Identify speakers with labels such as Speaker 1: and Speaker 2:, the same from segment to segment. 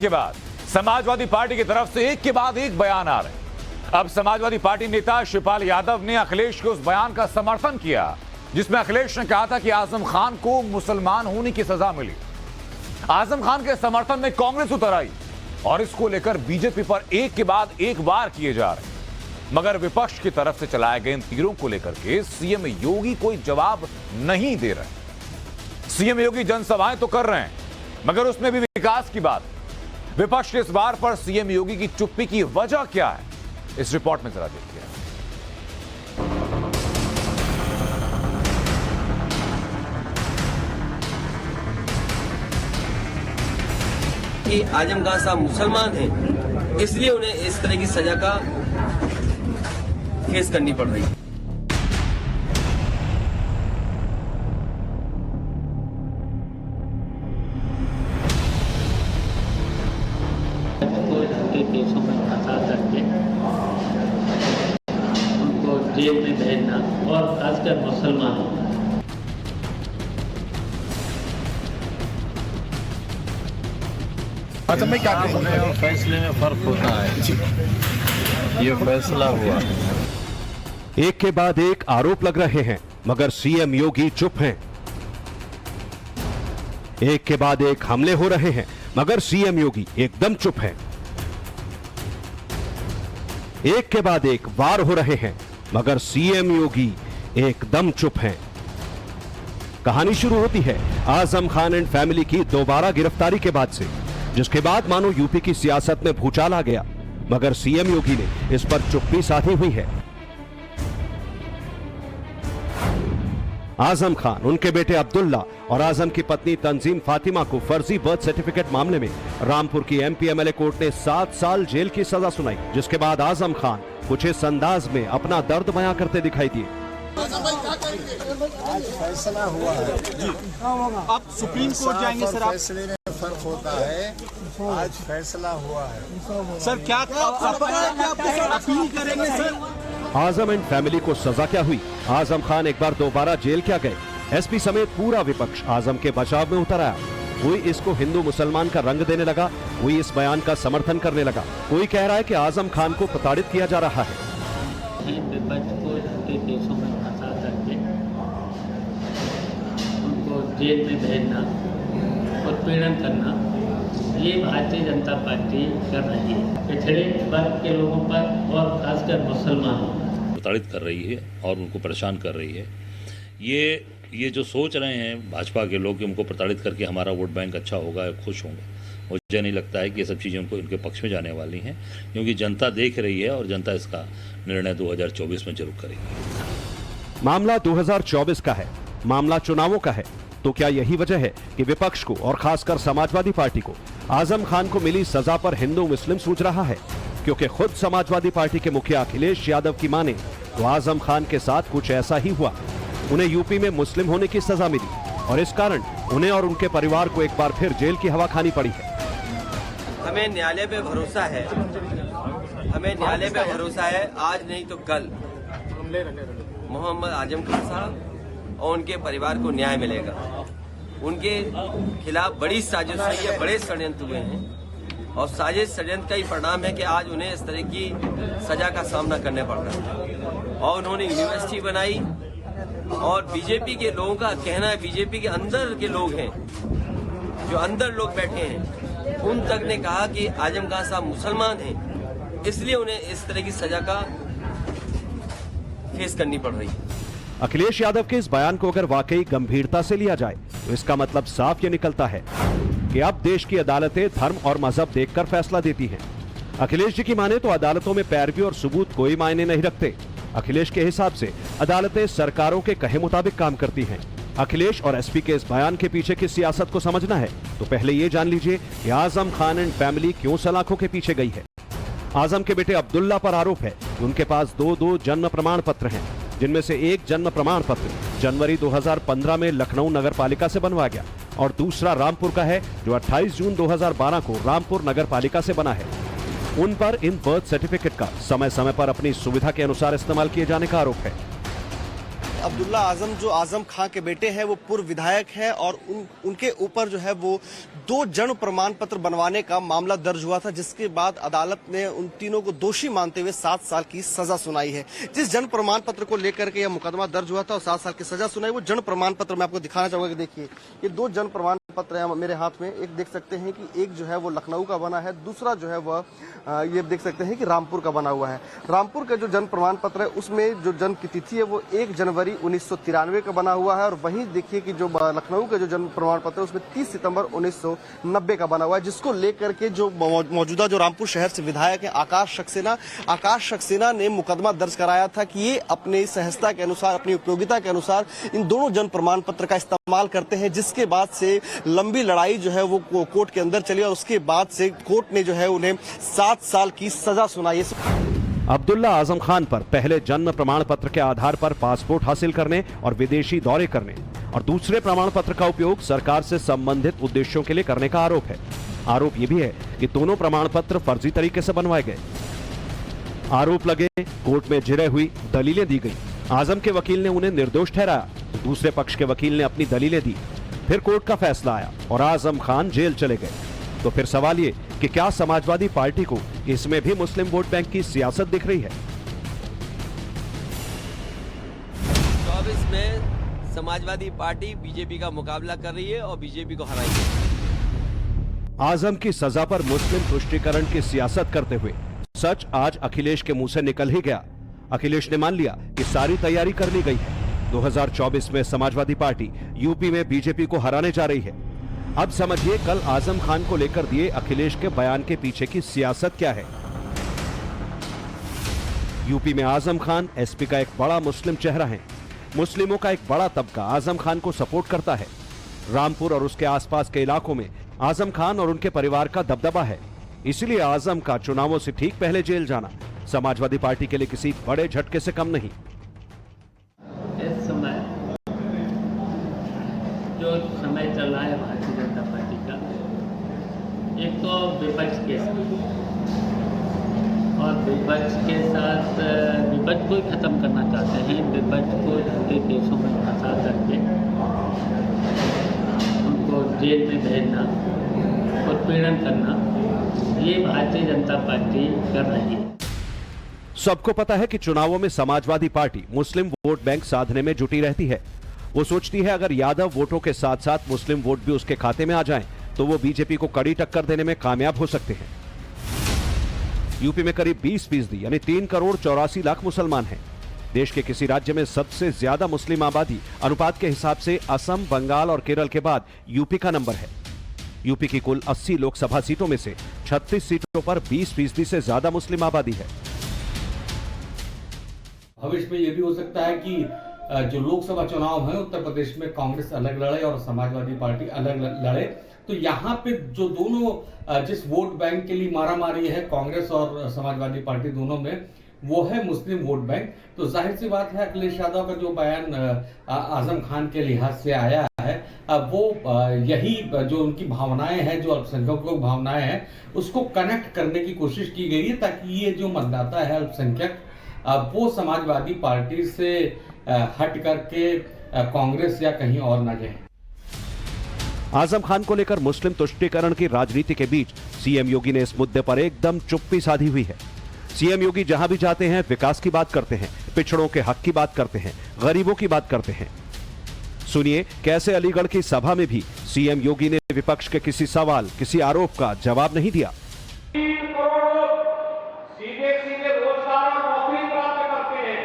Speaker 1: के बाद समाजवादी पार्टी की तरफ से एक के बाद एक बयान आ रहे हैं। अब समाजवादी पार्टी नेता शिवपाल यादव ने अखिलेश के उस बयान का समर्थन किया जिसमें अखिलेश ने कहा था कि आजम खान को मुसलमान होने की सजा मिली। आजम खान के समर्थन में कांग्रेस उतर आई और इसको लेकर बीजेपी पर एक के बाद एक वार किए जा रहे हैं। मगर विपक्ष की तरफ से चलाए गए इन तीरों को लेकर के सीएम योगी कोई जवाब नहीं दे रहे। सीएम योगी जनसभाएं तो कर रहे हैं मगर उसमें भी विकास की बात। विपक्ष के इस बार पर सीएम योगी की चुप्पी की वजह क्या है, इस रिपोर्ट में जरा देखिए।
Speaker 2: कि आजम खान साहब मुसलमान हैं, इसलिए उन्हें इस तरह की सजा का फेस करनी पड़ रही है।
Speaker 3: केसों में फंसा करके उनको जेल में भेजना और खासकर मुसलमानों
Speaker 4: में क्या
Speaker 5: फैसले में फर्क होता है। ये फैसला हुआ है।
Speaker 6: एक के बाद एक आरोप लग रहे हैं मगर सीएम योगी चुप हैं। एक के बाद एक हमले हो रहे हैं मगर सीएम योगी एकदम चुप हैं। एक के बाद एक वार हो रहे हैं मगर सीएम योगी एकदम चुप हैं। कहानी शुरू होती है आजम खान एंड फैमिली की दोबारा गिरफ्तारी के बाद से, जिसके बाद मानो यूपी की सियासत में भूचाल आ गया मगर सीएम योगी ने इस पर चुप्पी साधी हुई है। आजम खान, उनके बेटे अब्दुल्ला और आजम की पत्नी तंजीम फातिमा को फर्जी बर्थ सर्टिफिकेट मामले में रामपुर की एमपी एमएलए कोर्ट ने 7 साल जेल की सजा सुनाई, जिसके बाद आजम खान कुछ इस अंदाज में अपना दर्द बयां करते दिखाई दिए।
Speaker 4: आज फैसला हुआ है जी,
Speaker 7: अब सुप्रीम कोर्ट जाएंगे सर।
Speaker 4: फैसले में फर्क होता है। आज फैसला हुआ है
Speaker 7: सर, क्या अपील करेंगे सर?
Speaker 6: आजम एंड फैमिली को सजा क्या हुई? आजम खान एक बार दोबारा जेल क्या गए? एसपी समेत पूरा विपक्ष आजम के बचाव में उतर आया। कोई इसको हिंदू मुसलमान का रंग देने लगा, कोई इस बयान का समर्थन करने लगा, कोई कह रहा है कि आजम खान को प्रताड़ित किया जा रहा है।
Speaker 3: विपक्ष को झूठे केसों में फंसा करके उनको जेल में भेजना और पीड़न करना, ये भारतीय जनता पार्टी कर रही है। पिछड़े वर्ग के लोगों पर और खासकर मुसलमानों
Speaker 5: प्रताड़ित कर रही है और उनको परेशान कर रही है। ये जो सोच रहे हैं भाजपा के लोग कि उनको प्रताड़ित करके हमारा वोट बैंक अच्छा होगा या खुश होंगे, मुझे नहीं लगता है कि ये सब चीज़ें उनको इनके पक्ष में जाने वाली हैं, क्योंकि जनता देख रही है और जनता इसका निर्णय 2024 में जरूर करेगी।
Speaker 6: मामला 2024 का है, मामला चुनावों का है। तो क्या यही वजह है कि विपक्ष को और खासकर समाजवादी पार्टी को आजम खान को मिली सजा पर हिंदू मुस्लिम सूझ रहा है? क्योंकि खुद समाजवादी पार्टी के मुखिया अखिलेश यादव की माने तो आजम खान के साथ कुछ ऐसा ही हुआ। उन्हें यूपी में मुस्लिम होने की सजा मिली और इस कारण उन्हें और उनके परिवार को एक बार फिर जेल की हवा खानी पड़ी है।
Speaker 2: हमें न्यायालय पे भरोसा है, हमें न्यायालय पे भरोसा है। आज नहीं तो कल मोहम्मद आजम खान साहब और उनके परिवार को न्याय मिलेगा। उनके खिलाफ बड़ी साजिश हुई है, बड़े षड्यंत्र हुए हैं और साजिश षड्यंत्र का ही परिणाम है कि आज उन्हें इस तरह की सजा का सामना करने पड़ रहा है। और उन्होंने यूनिवर्सिटी बनाई और बीजेपी के लोगों का कहना है, बीजेपी के अंदर के लोग हैं, जो अंदर लोग बैठे हैं, उन तक ने कहा कि आजम खान साहब मुसलमान हैं, इसलिए उन्हें इस तरह की सजा का फेस करनी पड़ रही है।
Speaker 6: अखिलेश यादव के इस बयान को अगर वाकई गंभीरता से लिया जाए तो इसका मतलब साफ ये निकलता है कि अब देश की अदालतें धर्म और मजहब देखकर फैसला देती हैं। अखिलेश जी की माने तो अदालतों में पैरवी और सबूत कोई मायने नहीं रखते। अखिलेश के हिसाब से अदालतें सरकारों के कहे मुताबिक काम करती हैं। अखिलेश और एसपी के इस बयान के पीछे की सियासत को समझना है तो पहले ये जान लीजिए कि आजम खान एंड फैमिली क्यों सलाखों के पीछे गई है। आजम के बेटे अब्दुल्ला पर आरोप है कि उनके पास दो जन्म प्रमाण पत्र हैं, जिनमें से एक जन्म प्रमाण पत्र जनवरी 2015 में लखनऊ नगर पालिका से बनवाया गया और दूसरा रामपुर का है जो 28 जून 2012 को रामपुर नगर पालिका से बना है। उन पर इन बर्थ सर्टिफिकेट का समय समय पर अपनी सुविधा के अनुसार इस्तेमाल किए जाने का आरोप है।
Speaker 8: अब्दुल्ला आजम जो आजम खां के बेटे हैं वो पूर्व विधायक हैं और उनके ऊपर जो है वो 2 जन्म प्रमाण पत्र बनवाने का मामला दर्ज हुआ था, जिसके बाद अदालत ने उन तीनों को दोषी मानते हुए 7 साल की सजा सुनाई है। जिस जन्म प्रमाण पत्र को लेकर के यह मुकदमा दर्ज हुआ था और 7 साल की सजा सुनाई, वो जन्म प्रमाण पत्र मैं आपको दिखाना चाहूंगा कि देखिए ये 2 जन्म प्रमाण पत्र है मेरे हाथ में। एक देख सकते हैं कि एक जो है वो लखनऊ का बना है, दूसरा जो है वह ये देख सकते हैं कि रामपुर का बना हुआ है। रामपुर का जो जन्म प्रमाण पत्र है उसमें जो जन्म की तिथि है वो 1 जनवरी 1993 का बना हुआ है, और वहीं देखिए कि जो लखनऊ का जो जन्म प्रमाण पत्र है उसमें 30 सितंबर 1990 का बना हुआ है, जिसको लेकर के जो मौजूदा जो रामपुर शहर से विधायक है आकाश सक्सेना ने मुकदमा दर्ज कराया था कि ये अपने सहजता के अनुसार, अपनी उपयोगिता के अनुसार इन दोनों जन्म प्रमाण पत्र का इस्तेमाल करते हैं, जिसके बाद से लंबी लड़ाई जो है वो कोर्ट के अंदर चली और उसके बाद से कोर्ट ने जो है उन्हें 7 साल की सजा सुनाई है।
Speaker 6: अब्दुल्ला आजम खान पर पहले जन्म प्रमाण पत्र के आधार पर पासपोर्ट हासिल करने और विदेशी दौरे करने और दूसरे प्रमाण पत्र का उपयोग सरकार से संबंधित उद्देश्यों के लिए करने का आरोप है। आरोप यह भी है कि दोनों प्रमाण पत्र फर्जी तरीके से बनवाए गए। आरोप लगे, कोर्ट में जिरह हुई, दलीलें दी गई। आजम के वकील ने उन्हें निर्दोष ठहराया, तो दूसरे पक्ष के वकील ने अपनी दलीलें दी। फिर कोर्ट का फैसला आया और आजम खान जेल चले गए। तो फिर सवाल ये कि क्या समाजवादी पार्टी को इसमें भी मुस्लिम वोट बैंक की सियासत दिख रही है?
Speaker 2: 24 में समाजवादी पार्टी बीजेपी का मुकाबला कर रही है और बीजेपी को हराएगी।
Speaker 6: आजम की सजा पर मुस्लिम तुष्टीकरण की सियासत करते हुए सच आज अखिलेश के मुंह से निकल ही गया। अखिलेश ने मान लिया कि सारी तैयारी कर ली गई है। 2024 में समाजवादी पार्टी यूपी में बीजेपी को हराने जा रही है। अब समझिए कल आजम खान को लेकर दिए अखिलेश के बयान के पीछे की सियासत क्या है। यूपी में आजम खान एसपी का एक बड़ा मुस्लिम चेहरा है। मुस्लिमों का एक बड़ा तबका आजम खान को सपोर्ट करता है। रामपुर और उसके आसपास के इलाकों में आजम खान और उनके परिवार का दबदबा है। इसलिए आजम का चुनावों से ठीक पहले जेल जाना समाजवादी पार्टी के लिए किसी बड़े झटके से कम नहीं।
Speaker 3: इस समय जो समय चल रहा है भारतीय जनता पार्टी का, एक तो विपक्ष के साथ और विपक्ष के साथ विपक्ष को खत्म करना चाहते हैं। विपक्ष को दूसरे देशों में फंसा करके उनको जेल में भेजना और पीड़न करना, ये भारतीय जनता पार्टी कर रही है।
Speaker 6: सबको पता है कि चुनावों में समाजवादी पार्टी मुस्लिम वोट बैंक साधने में जुटी रहती है। वो सोचती है अगर यादव वोटों के साथ साथ मुस्लिम वोट भी उसके खाते में आ जाएं, तो वो बीजेपी को कड़ी टक्कर देने में कामयाब हो सकते हैं। यूपी में करीब 20% यानी 3 करोड़ 84 लाख मुसलमान हैं। देश के किसी राज्य में सबसे ज्यादा मुस्लिम आबादी अनुपात के हिसाब से असम, बंगाल और केरल के बाद यूपी का नंबर है। यूपी की कुल 80 लोकसभा सीटों में से 36 सीटों पर 20% से ज्यादा मुस्लिम आबादी है।
Speaker 9: भविष्य में ये भी हो सकता है कि जो लोकसभा चुनाव है उत्तर प्रदेश में कांग्रेस अलग लड़े और समाजवादी पार्टी अलग लड़े, तो यहाँ पे जो दोनों जिस वोट बैंक के लिए मारामारी है कांग्रेस और समाजवादी पार्टी दोनों में, वो है मुस्लिम वोट बैंक। तो जाहिर सी बात है अखिलेश यादव का जो बयान आजम खान के लिहाज से आया है, वो यही जो उनकी भावनाएं हैं, जो अल्पसंख्यकों की भावनाएं हैं, उसको कनेक्ट करने की कोशिश की गई है ताकि ये जो मतदाता है अल्पसंख्यक, वो समाजवादी पार्टी से हट करके कांग्रेस या कहीं और न जाए।
Speaker 6: आजम खान को लेकर मुस्लिम तुष्टीकरण की राजनीति के बीच सीएम योगी ने इस मुद्दे पर एकदम चुप्पी साधी हुई है। सीएम योगी जहां भी जाते हैं विकास की बात करते हैं, पिछड़ों के हक की बात करते हैं, गरीबों की बात करते हैं। सुनिए कैसे अलीगढ़ की सभा में भी सीएम योगी ने विपक्ष के किसी सवाल, किसी आरोप का जवाब नहीं दिया।
Speaker 10: 3 करोड़ सीधे रोजगार और नौकरी प्राप्त करते हैं।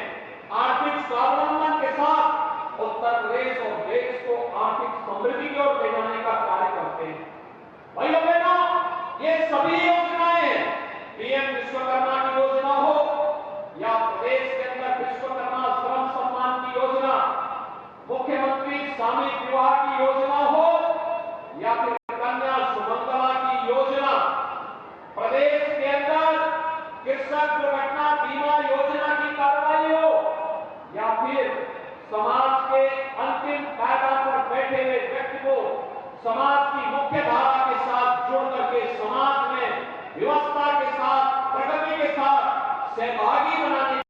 Speaker 10: आर्थिक स्वावलंबन के साथ उत्तर प्रदेश और देश को आर्थिक समृद्धि की ओर ले जाने का कार्य करते हैं। भाई बहनों, ये सभी योजनाएं पीएम विश्वकर्मा की योजना हो या प्रदेश के अंदर विश्वकर्मा श्रम सम्मान की योजना, मुख्यमंत्री सामूहिक विवाह की योजना हो या फिर कन्या सुमंगला की योजना, प्रदेश के अंदर कृषक दुर्घटना बीमा योजना की कार्रवाई हो या फिर समाज के अंतिम पायदान पर बैठे हुए व्यक्ति को समाज की मुख्य धारा के साथ जोड़ करके समाज में व्यवस्था के साथ, प्रगति के साथ सहभागी बनाने